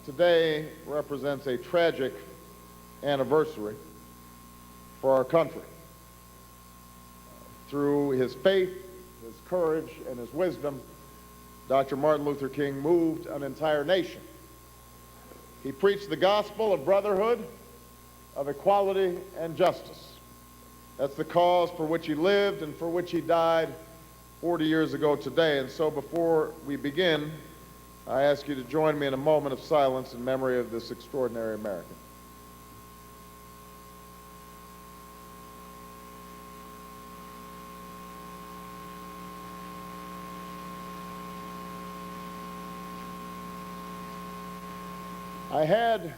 today represents a tragic anniversary for our country. Through his faith, his courage, and his wisdom, Dr. Martin Luther King moved an entire nation. He preached the gospel of brotherhood, of equality, and justice. That's the cause for which he lived and for which he died 40 years ago today. And so before we begin, I ask you to join me in a moment of silence in memory of this extraordinary American. I had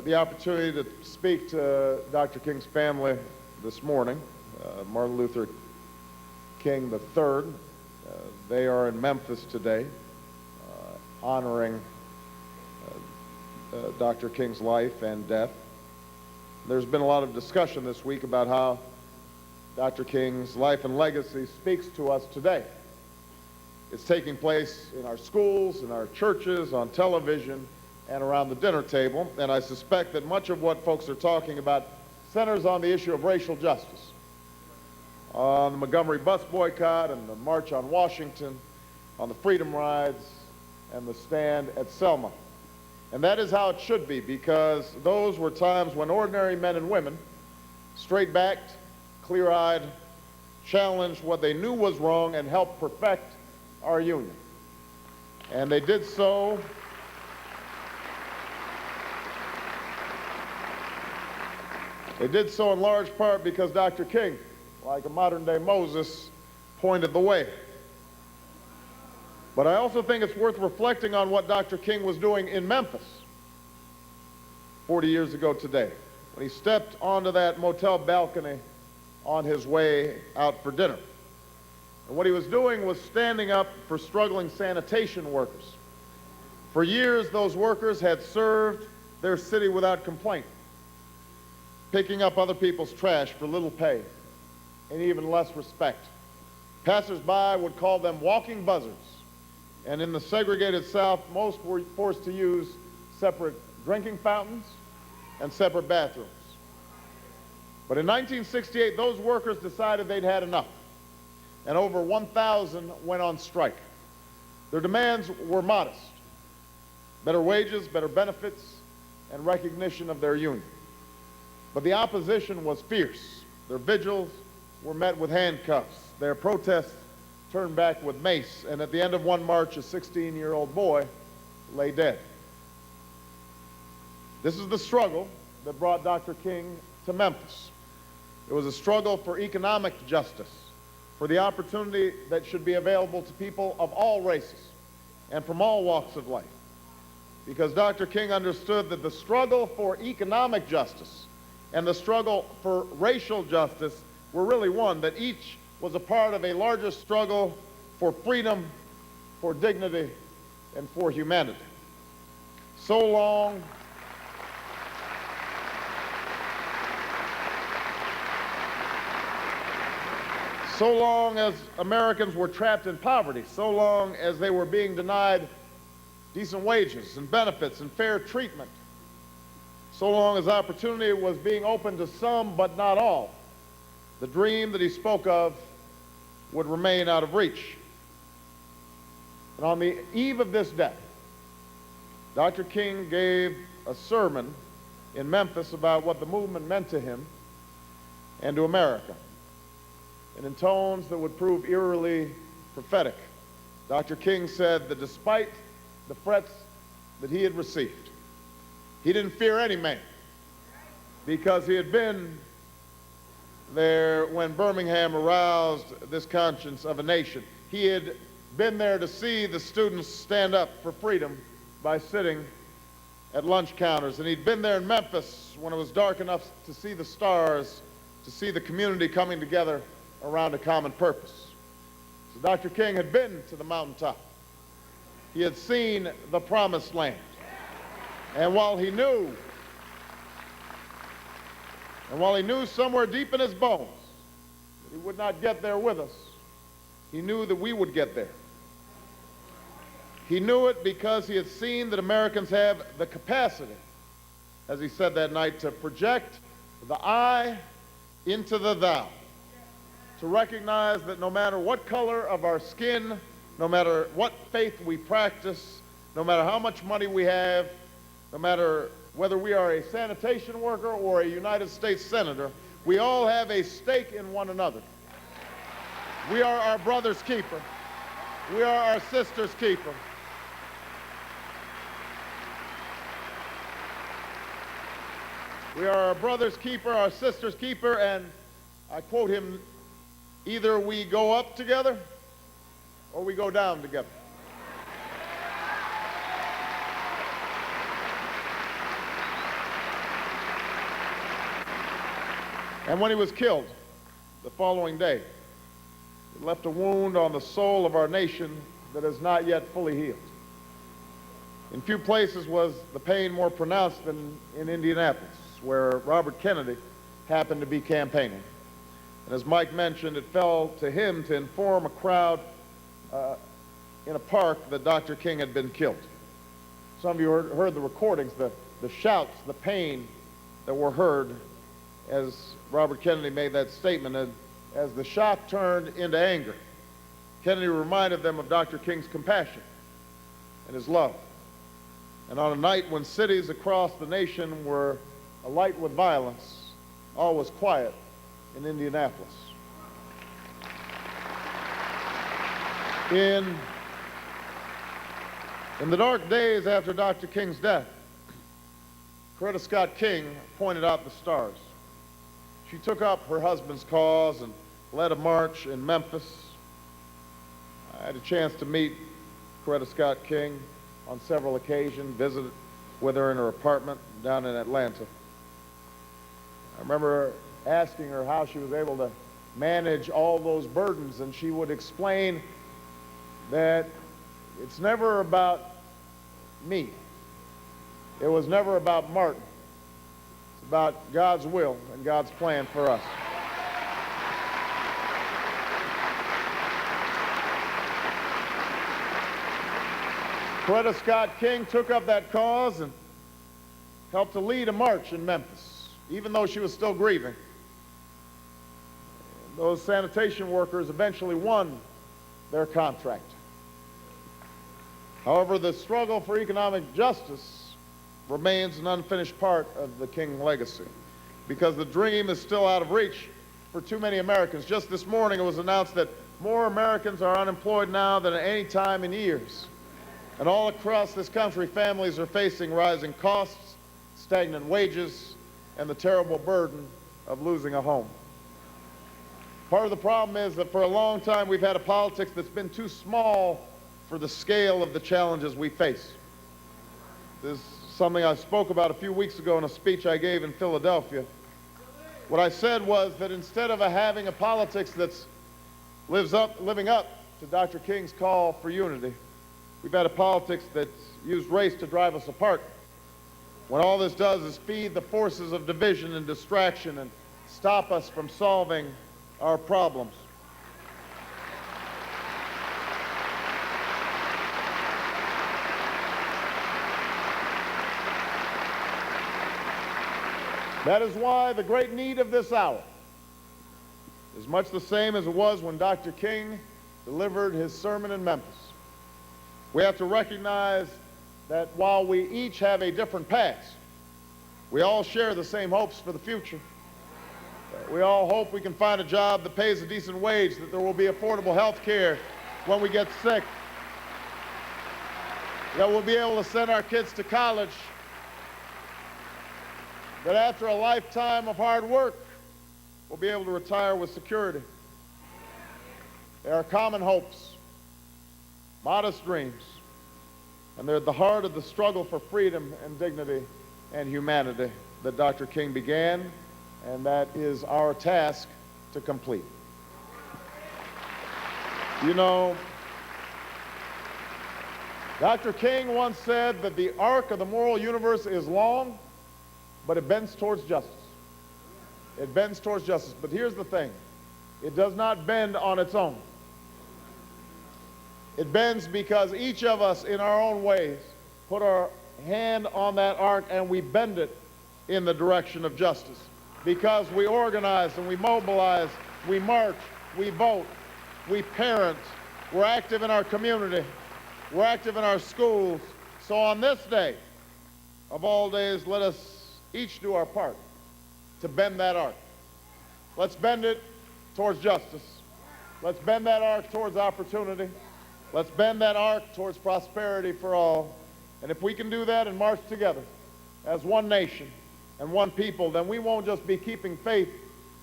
the opportunity to speak to Dr. King's family this morning, Martin Luther King III. They are in Memphis today, honoring Dr. King's life and death. There's been a lot of discussion this week about how Dr. King's life and legacy speaks to us today. It's taking place in our schools, in our churches, on television, and around the dinner table. And I suspect that much of what folks are talking about centers on the issue of racial justice. On the Montgomery bus boycott and the March on Washington, on the Freedom Rides, and the stand at Selma. And that is how it should be, because those were times when ordinary men and women, straight-backed, clear-eyed, challenged what they knew was wrong and helped perfect our union. And they did so in large part because Dr. King, like a modern-day Moses, pointed the way. But I also think it's worth reflecting on what Dr. King was doing in Memphis 40 years ago today, when he stepped onto that motel balcony on his way out for dinner. And what he was doing was standing up for struggling sanitation workers. For years, those workers had served their city without complaint, picking up other people's trash for little pay and even less respect. Passers-by would call them walking buzzards. And in the segregated South, most were forced to use separate drinking fountains and separate bathrooms. But in 1968, those workers decided they'd had enough, and over 1,000 went on strike. Their demands were modest: better wages, better benefits, and recognition of their union. But the opposition was fierce. Their vigils were met with handcuffs. Their protests turned back with mace, and at the end of one march, a 16-year-old boy lay dead. This is the struggle that brought Dr. King to Memphis. It was a struggle for economic justice, for the opportunity that should be available to people of all races and from all walks of life. Because Dr. King understood that the struggle for economic justice and the struggle for racial justice were really one, that each was a part of a larger struggle for freedom, for dignity, and for humanity. So long as Americans were trapped in poverty, so long as they were being denied decent wages and benefits and fair treatment, so long as opportunity was being opened to some but not all, the dream that he spoke of would remain out of reach. And on the eve of this death, Dr. King gave a sermon in Memphis about what the movement meant to him and to America. And in tones that would prove eerily prophetic, Dr. King said that despite the threats that he had received, he didn't fear any man, because he had been there when Birmingham aroused this conscience of a nation. He had been there to see the students stand up for freedom by sitting at lunch counters. And he'd been there in Memphis when it was dark enough to see the stars, to see the community coming together around a common purpose. So Dr. King had been to the mountaintop. He had seen the promised land. And while he knew somewhere deep in his bones that he would not get there with us, he knew that we would get there. He knew it because he had seen that Americans have the capacity, as he said that night, to project the I into the thou, to recognize that no matter what color of our skin, no matter what faith we practice, no matter how much money we have, no matter whether we are a sanitation worker or a United States senator, we all have a stake in one another. We are our brother's keeper. We are our sister's keeper. We are our brother's keeper, our sister's keeper, and I quote him, either we go up together or we go down together. And when he was killed the following day, it left a wound on the soul of our nation that is not yet fully healed. In few places was the pain more pronounced than in Indianapolis, where Robert Kennedy happened to be campaigning. And as Mike mentioned, it fell to him to inform a crowd in a park that Dr. King had been killed. Some of you heard the recordings, the shouts, the pain that were heard as Robert Kennedy made that statement. And as the shock turned into anger, Kennedy reminded them of Dr. King's compassion and his love. And on a night when cities across the nation were alight with violence, all was quiet in Indianapolis. In the dark days after Dr. King's death, Coretta Scott King pointed out the stars. She took up her husband's cause and led a march in Memphis. I had a chance to meet Coretta Scott King on several occasions, visit with her in her apartment down in Atlanta. I remember asking her how she was able to manage all those burdens, and she would explain that it's never about me. It was never about Martin. It's about God's will and God's plan for us. Coretta Scott King took up that cause and helped to lead a march in Memphis, even though she was still grieving. Those sanitation workers eventually won their contract. However, the struggle for economic justice remains an unfinished part of the King legacy, because the dream is still out of reach for too many Americans. Just this morning it was announced that more Americans are unemployed now than at any time in years. And all across this country, families are facing rising costs, stagnant wages, and the terrible burden of losing a home. Part of the problem is that for a long time we've had a politics that's been too small for the scale of the challenges we face. This is something I spoke about a few weeks ago in a speech I gave in Philadelphia. What I said was that instead of having a politics that's living up to Dr. King's call for unity, we've had a politics that's used race to drive us apart, when all this does is feed the forces of division and distraction and stop us from solving our problems. That is why the great need of this hour is much the same as it was when Dr. King delivered his sermon in Memphis. We have to recognize that while we each have a different past, we all share the same hopes for the future. We all hope we can find a job that pays a decent wage, that there will be affordable health care when we get sick, that we'll be able to send our kids to college, that after a lifetime of hard work, we'll be able to retire with security. They are common hopes, modest dreams, and they're at the heart of the struggle for freedom and dignity and humanity that Dr. King began, and that is our task to complete. You know, Dr. King once said that the arc of the moral universe is long, but it bends towards justice. It bends towards justice. But here's the thing. It does not bend on its own. It bends because each of us in our own ways put our hand on that arc and we bend it in the direction of justice. Because we organize and we mobilize, we march, we vote, we parent, we're active in our community, we're active in our schools. So on this day, of all days, let us each do our part to bend that arc. Let's bend it towards justice. Let's bend that arc towards opportunity. Let's bend that arc towards prosperity for all. And if we can do that and march together as one nation and one people, then we won't just be keeping faith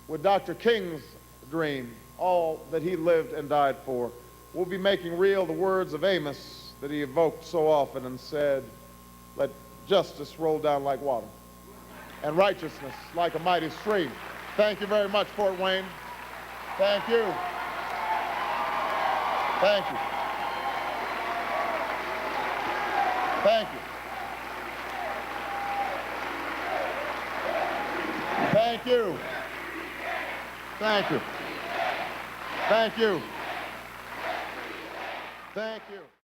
with Dr. King's dream, all that he lived and died for. We'll be making real the words of Amos that he evoked so often and said, let justice roll down like water and righteousness like a mighty stream. Thank you very much, Fort Wayne. Thank you. Thank you. Thank you. Thank you. Thank you. Thank you. Thank you.